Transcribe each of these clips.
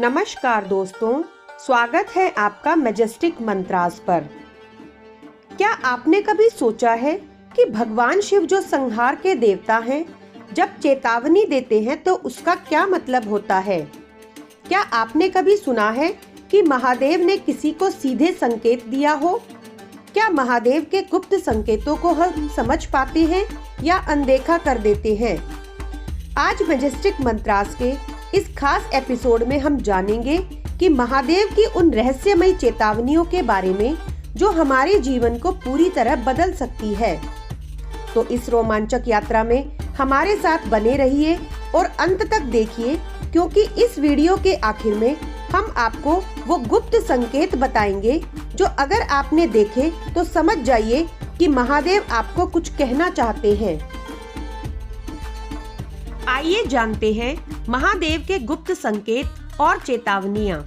नमस्कार दोस्तों, स्वागत है आपका मैजेस्टिक मंत्रास पर। क्या आपने कभी सोचा है कि भगवान शिव जो संहार के देवता हैं, जब चेतावनी देते हैं तो उसका क्या मतलब होता है? क्या आपने कभी सुना है कि महादेव ने किसी को सीधे संकेत दिया हो? क्या महादेव के गुप्त संकेतों को हम समझ पाते हैं या अनदेखा कर देते हैं? आज मैजेस्टिक मंत्रास के इस खास एपिसोड में हम जानेंगे कि महादेव की उन रहस्यमयी चेतावनियों के बारे में जो हमारे जीवन को पूरी तरह बदल सकती है। तो इस रोमांचक यात्रा में हमारे साथ बने रहिए और अंत तक देखिए, क्योंकि इस वीडियो के आखिर में हम आपको वो गुप्त संकेत बताएंगे जो अगर आपने देखे तो समझ जाइए कि महादेव आपको कुछ कहना चाहते हैं। आइए जानते हैं महादेव के गुप्त संकेत और चेतावनियां।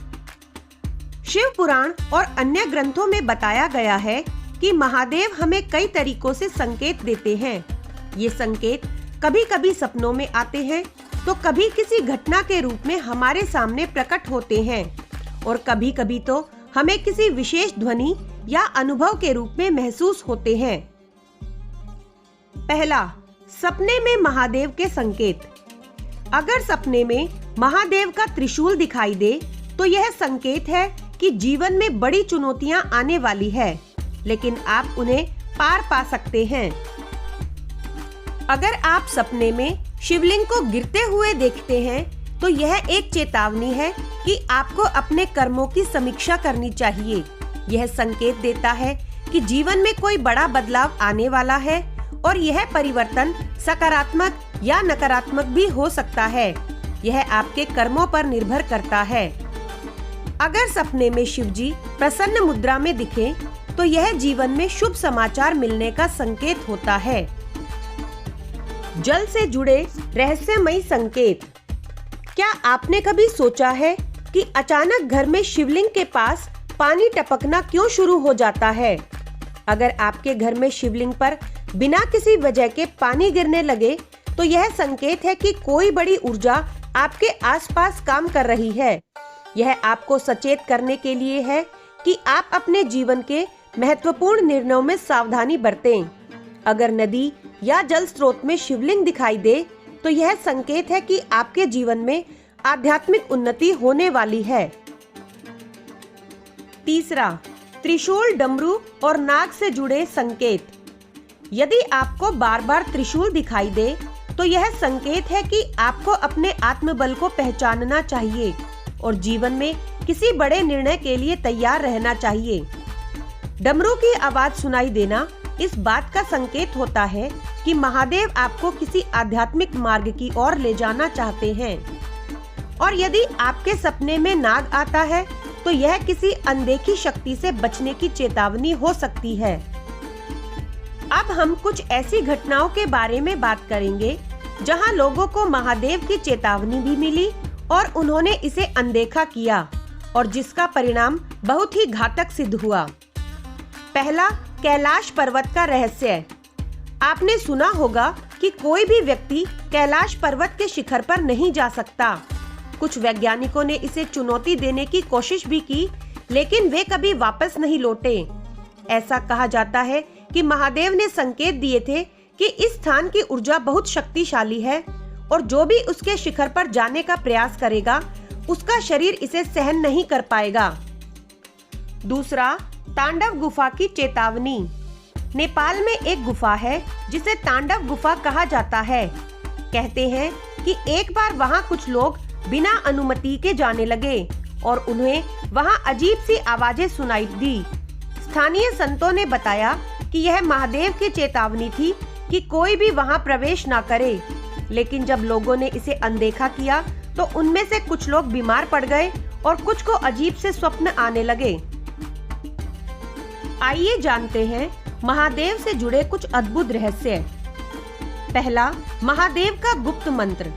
शिव पुराण और अन्य ग्रंथों में बताया गया है कि महादेव हमें कई तरीकों से संकेत देते हैं। ये संकेत कभी कभी सपनों में आते हैं, तो कभी किसी घटना के रूप में हमारे सामने प्रकट होते हैं और कभी कभी तो हमें किसी विशेष ध्वनि या अनुभव के रूप में महसूस होते हैं। पहला, सपने में महादेव के संकेत। अगर सपने में महादेव का त्रिशूल दिखाई दे तो यह संकेत है कि जीवन में बड़ी चुनौतियां आने वाली है, लेकिन आप उन्हें पार पा सकते हैं। अगर आप सपने में शिवलिंग को गिरते हुए देखते हैं तो यह एक चेतावनी है कि आपको अपने कर्मों की समीक्षा करनी चाहिए। यह संकेत देता है कि जीवन में कोई बड़ा बदलाव आने वाला है और यह परिवर्तन सकारात्मक या नकारात्मक भी हो सकता है। यह आपके कर्मों पर निर्भर करता है। अगर सपने में शिवजी प्रसन्न मुद्रा में दिखें, तो यह जीवन में शुभ समाचार मिलने का संकेत होता है। जल से जुड़े रहस्यमयी संकेत। क्या आपने कभी सोचा है कि अचानक घर में शिवलिंग के पास पानी टपकना क्यों शुरू हो जाता है? अगर आपके घर में शिवलिंग पर बिना किसी वजह के पानी गिरने लगे तो यह संकेत है कि कोई बड़ी ऊर्जा आपके आसपास काम कर रही है। यह आपको सचेत करने के लिए है कि आप अपने जीवन के महत्वपूर्ण निर्णयों में सावधानी बरतें। अगर नदी या जल स्रोत में शिवलिंग दिखाई दे तो यह संकेत है कि आपके जीवन में आध्यात्मिक उन्नति होने वाली है। तीसरा, त्रिशूल, डमरू और नाग से जुड़े संकेत। यदि आपको बार बार त्रिशूल दिखाई दे तो यह संकेत है कि आपको अपने आत्मबल को पहचानना चाहिए और जीवन में किसी बड़े निर्णय के लिए तैयार रहना चाहिए। डमरू की आवाज सुनाई देना इस बात का संकेत होता है कि महादेव आपको किसी आध्यात्मिक मार्ग की ओर ले जाना चाहते हैं। और यदि आपके सपने में नाग आता है तो यह किसी अनदेखी शक्ति से बचने की चेतावनी हो सकती है। अब हम कुछ ऐसी घटनाओं के बारे में बात करेंगे जहां लोगों को महादेव की चेतावनी भी मिली और उन्होंने इसे अनदेखा किया और जिसका परिणाम बहुत ही घातक सिद्ध हुआ। पहला, कैलाश पर्वत का रहस्य। आपने सुना होगा कि कोई भी व्यक्ति कैलाश पर्वत के शिखर पर नहीं जा सकता। कुछ वैज्ञानिकों ने इसे चुनौती देने की कोशिश भी की, लेकिन वे कभी वापस नहीं लौटे। ऐसा कहा जाता है कि महादेव ने संकेत दिए थे कि इस स्थान की ऊर्जा बहुत शक्तिशाली है और जो भी उसके शिखर पर जाने का प्रयास करेगा उसका शरीर इसे सहन नहीं कर पाएगा। दूसरा, तांडव गुफा की चेतावनी। नेपाल में एक गुफा है जिसे तांडव गुफा कहा जाता है। कहते हैं कि एक बार वहां कुछ लोग बिना अनुमति के जाने लगे और उन्हें वहां अजीब सी आवाजें सुनाई दी। स्थानीय संतों ने बताया कि यह महादेव की चेतावनी थी कि कोई भी वहां प्रवेश ना करे, लेकिन जब लोगों ने इसे अनदेखा किया तो उनमें से कुछ लोग बीमार पड़ गए और कुछ को अजीब से स्वप्न आने लगे। आइए जानते हैं महादेव से जुड़े कुछ अद्भुत रहस्य। पहला, महादेव का गुप्त मंत्र।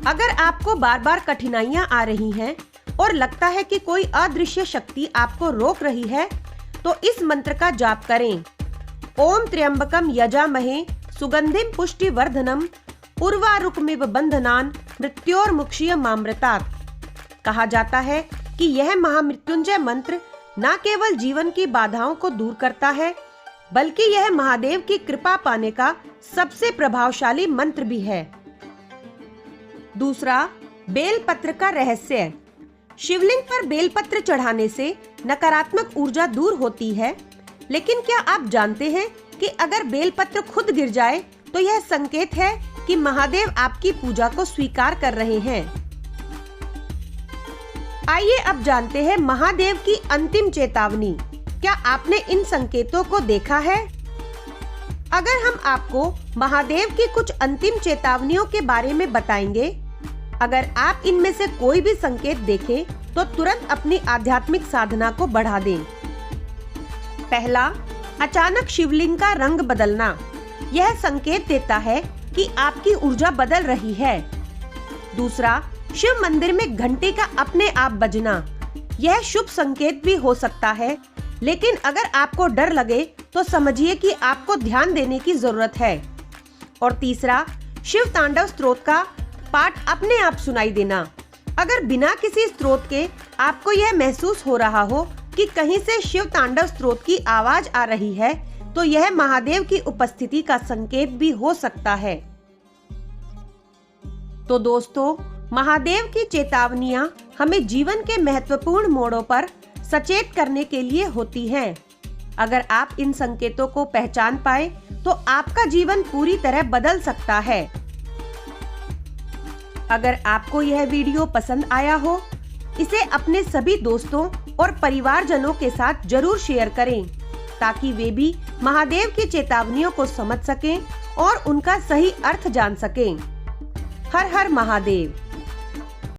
अगर आपको बार बार कठिनाइयां आ रही हैं और लगता है कि कोई अदृश्य शक्ति आपको रोक रही है, तो इस मंत्र का जाप करें। ओम त्र्यंबकम यजामहे सुगंधिम पुष्टिवर्धनम उर्वारुकमिव बंधनान मृत्योर्मुक्षीयमामृतात्। कहा जाता है कि यह महामृत्युंजय मंत्र न केवल जीवन की बाधाओं को दूर करता है, बल्कि यह महादेव की कृपा पाने का सबसे प्रभावशाली मंत्र भी है। दूसरा, बेलपत्र का रहस्य। शिवलिंग पर बेलपत्र चढ़ाने से नकारात्मक ऊर्जा दूर होती है, लेकिन क्या आप जानते हैं कि अगर बेलपत्र खुद गिर जाए तो यह संकेत है कि महादेव आपकी पूजा को स्वीकार कर रहे हैं। आइए अब जानते हैं महादेव की अंतिम चेतावनी। क्या आपने इन संकेतों को देखा है? अगर हम आपको महादेव की कुछ अंतिम चेतावनियों के बारे में बताएंगे, अगर आप इनमें से कोई भी संकेत देखें तो तुरंत अपनी आध्यात्मिक साधना को बढ़ा दें। पहला, अचानक शिवलिंग का रंग बदलना। यह संकेत देता है कि आपकी ऊर्जा बदल रही है। दूसरा, शिव मंदिर में घंटे का अपने आप बजना। यह शुभ संकेत भी हो सकता है, लेकिन अगर आपको डर लगे तो समझिए कि आपको ध्यान देने की जरूरत है। और तीसरा, शिव तांडव स्तोत्र का पाठ अपने आप सुनाई देना। अगर बिना किसी स्रोत के आपको यह महसूस हो रहा हो कि कहीं से शिव तांडव स्तोत्र की आवाज आ रही है, तो यह महादेव की उपस्थिति का संकेत भी हो सकता है। तो दोस्तों, महादेव की चेतावनियां हमें जीवन के महत्वपूर्ण मोड़ों पर सचेत करने के लिए होती हैं। अगर आप इन संकेतों को पहचान पाए तो आपका जीवन पूरी तरह बदल सकता है। अगर आपको यह वीडियो पसंद आया हो, इसे अपने सभी दोस्तों और परिवारजनों के साथ जरूर शेयर करें, ताकि वे भी महादेव की चेतावनियों को समझ सकें और उनका सही अर्थ जान सकें। हर हर महादेव।